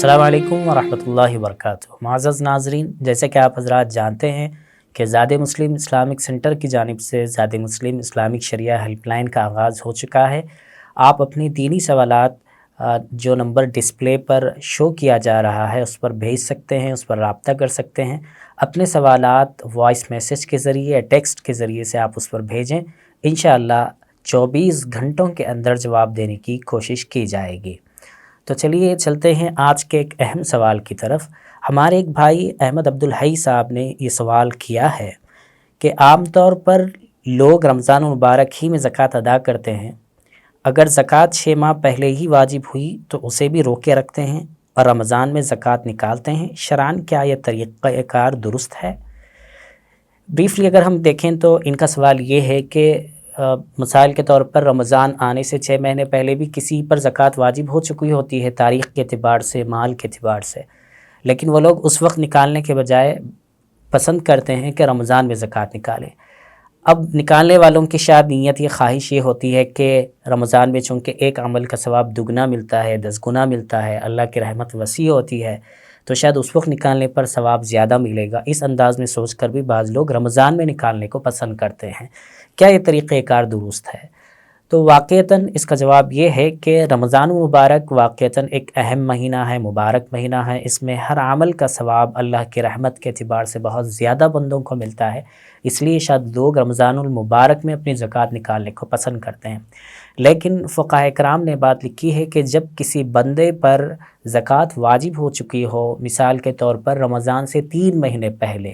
السلام علیکم ورحمۃ اللہ وبرکاتہ۔ معزز ناظرین، جیسے کہ آپ حضرات جانتے ہیں کہ زاد مسلم اسلامک سینٹر کی جانب سے زاد مسلم اسلامک شریعہ ہیلپ لائن کا آغاز ہو چکا ہے۔ آپ اپنی دینی سوالات جو نمبر ڈسپلے پر شو کیا جا رہا ہے اس پر بھیج سکتے ہیں، اس پر رابطہ کر سکتے ہیں۔ اپنے سوالات وائس میسیج کے ذریعے، ٹیکسٹ کے ذریعے سے آپ اس پر بھیجیں۔ انشاءاللہ 24 گھنٹوں کے اندر جواب دینے کی کوشش کی جائے گی۔ تو چلیے چلتے ہیں آج کے ایک اہم سوال کی طرف۔ ہمارے ایک بھائی احمد عبدالحی صاحب نے یہ سوال کیا ہے کہ عام طور پر لوگ رمضان المبارک ہی میں زکوٰۃ ادا کرتے ہیں، اگر زکوٰۃ 6 ماہ پہلے ہی واجب ہوئی تو اسے بھی روکے رکھتے ہیں اور رمضان میں زکوٰۃ نکالتے ہیں۔ شرعاً کیا یہ طریقہ کار درست ہے؟ بریفلی اگر ہم دیکھیں تو ان کا سوال یہ ہے کہ مثال کے طور پر رمضان آنے سے 6 مہینے پہلے بھی کسی پر زکوٰۃ واجب ہو چکی ہوتی ہے تاریخ کے اعتبار سے، مال کے اعتبار سے، لیکن وہ لوگ اس وقت نکالنے کے بجائے پسند کرتے ہیں کہ رمضان میں زکوٰۃ نکالیں۔ اب نکالنے والوں کی شاید نیت، یہ خواہش یہ ہوتی ہے کہ رمضان میں چونکہ ایک عمل کا ثواب دگنا ملتا ہے، 10 گنا ملتا ہے، اللہ کی رحمت وسیع ہوتی ہے، تو شاید اس وقت نکالنے پر ثواب زیادہ ملے گا۔ اس انداز میں سوچ کر بھی بعض لوگ رمضان میں نکالنے کو پسند کرتے ہیں۔ کیا یہ طریقہ کار درست ہے؟ تو واقعتاً اس کا جواب یہ ہے کہ رمضان مبارک واقعتاً ایک اہم مہینہ ہے، مبارک مہینہ ہے۔ اس میں ہر عمل کا ثواب اللہ کی رحمت کے اعتبار سے بہت زیادہ بندوں کو ملتا ہے، اس لیے شاید لوگ رمضان المبارک میں اپنی زکوٰۃ نکالنے کو پسند کرتے ہیں۔ لیکن فقہاء کرام نے بات لکھی ہے کہ جب کسی بندے پر زکوٰۃ واجب ہو چکی ہو، مثال کے طور پر رمضان سے 3 مہینے پہلے،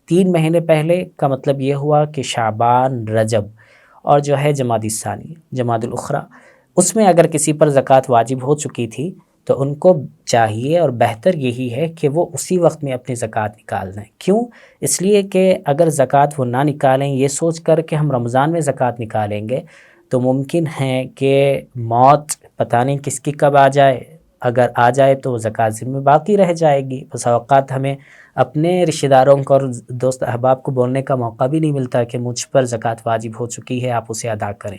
3 مہینے پہلے کا مطلب یہ ہوا کہ شعبان، رجب اور جو ہے جمادی الثانی، جمادی الاخری، اس میں اگر کسی پر زکوٰۃ واجب ہو چکی تھی تو ان کو چاہیے اور بہتر یہی ہے کہ وہ اسی وقت میں اپنی زکوٰۃ نکال دیں۔ کیوں؟ اس لیے کہ اگر زکوٰۃ وہ نہ نکالیں یہ سوچ کر کہ ہم رمضان میں زکوٰۃ نکالیں گے تو ممکن ہے کہ موت پتہ نہیں کس کی کب آ جائے، اگر آ جائے تو وہ زکوٰۃ ذمہ باقی رہ جائے گی۔ بس اوقات ہمیں اپنے رشتہ داروں کو اور دوست احباب کو بولنے کا موقع بھی نہیں ملتا کہ مجھ پر زکوٰۃ واجب ہو چکی ہے، آپ اسے ادا کریں،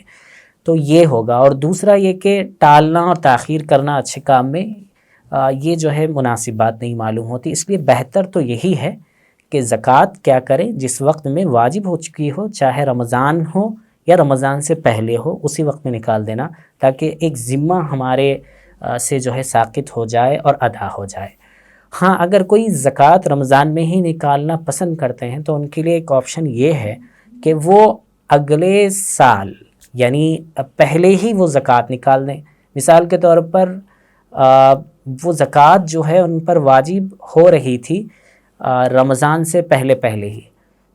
تو یہ ہوگا۔ اور دوسرا یہ کہ ٹالنا اور تاخیر کرنا اچھے کام میں یہ جو ہے مناسب بات نہیں معلوم ہوتی، اس لیے بہتر تو یہی ہے کہ زکوٰۃ کیا کریں، جس وقت میں واجب ہو چکی ہو، چاہے رمضان ہو یا رمضان سے پہلے ہو، اسی وقت میں نکال دینا، تاکہ ایک ذمہ ہمارے سے جو ہے ساقط ہو جائے اور ادا ہو جائے۔ ہاں، اگر کوئی زکوٰۃ رمضان میں ہی نکالنا پسند کرتے ہیں تو ان کے لیے ایک آپشن یہ ہے کہ وہ اگلے سال یعنی پہلے ہی وہ زکوٰۃ نکال دیں۔ مثال کے طور پر وہ زکوٰۃ جو ہے ان پر واجب ہو رہی تھی رمضان سے پہلے ہی،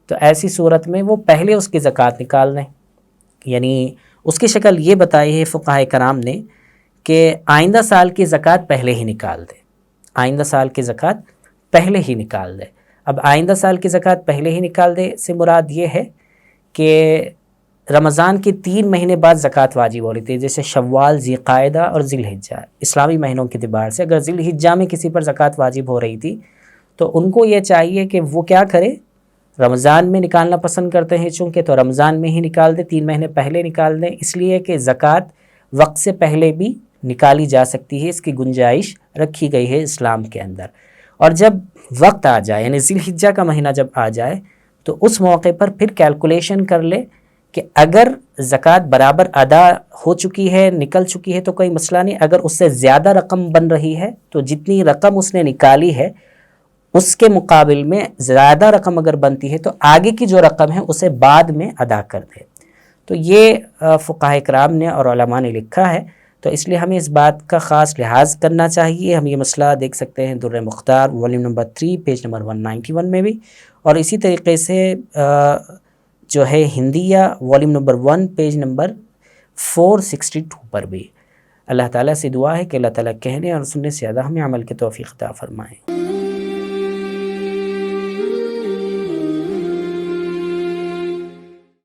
تو ایسی صورت میں وہ پہلے اس کی زکوٰۃ نکال دیں۔ یعنی اس کی شکل یہ بتائی ہے فقہاء کرام نے کہ آئندہ سال کی زکوٰۃ پہلے ہی نکال دیں، آئندہ سال کی زکوٰۃ پہلے ہی نکال دے۔ اب آئندہ سال کی زکوٰۃ پہلے ہی نکال دے سے مراد یہ ہے کہ رمضان کے 3 مہینے بعد زکوٰۃ واجب ہو رہی تھی، جیسے شوال، ذی قعدہ اور ذی الحجہ، اسلامی مہینوں کے اعتبار سے اگر ذی الحجہ میں کسی پر زکوٰۃ واجب ہو رہی تھی تو ان کو یہ چاہیے کہ وہ کیا کرے، رمضان میں نکالنا پسند کرتے ہیں چونکہ، تو رمضان میں ہی نکال دیں، 3 مہینے پہلے نکال دیں، اس لیے کہ زکوٰۃ وقت سے پہلے بھی نکالی جا سکتی ہے، اس کی گنجائش رکھی گئی ہے اسلام کے اندر۔ اور جب وقت آ جائے یعنی ذی الحجہ کا مہینہ جب آ جائے تو اس موقع پر پھر کیلکولیشن کر لے کہ اگر زکوٰۃ برابر ادا ہو چکی ہے، نکل چکی ہے تو کوئی مسئلہ نہیں، اگر اس سے زیادہ رقم بن رہی ہے تو جتنی رقم اس نے نکالی ہے اس کے مقابل میں زیادہ رقم اگر بنتی ہے تو آگے کی جو رقم ہے اسے بعد میں ادا کر دے۔ تو یہ فقہاء کرام نے اور علماء نے لکھا ہے، تو اس لیے ہمیں اس بات کا خاص لحاظ کرنا چاہیے۔ ہم یہ مسئلہ دیکھ سکتے ہیں در مختار والیوم نمبر 3 پیج نمبر 191 میں بھی، اور اسی طریقے سے جو ہے ہندیہ والیوم نمبر 1 پیج نمبر 462 پر بھی۔ اللہ تعالیٰ سے دعا ہے کہ اللہ تعالیٰ کہنے اور سننے سے زیادہ ہمیں عمل کی توفیق عطا فرمائے۔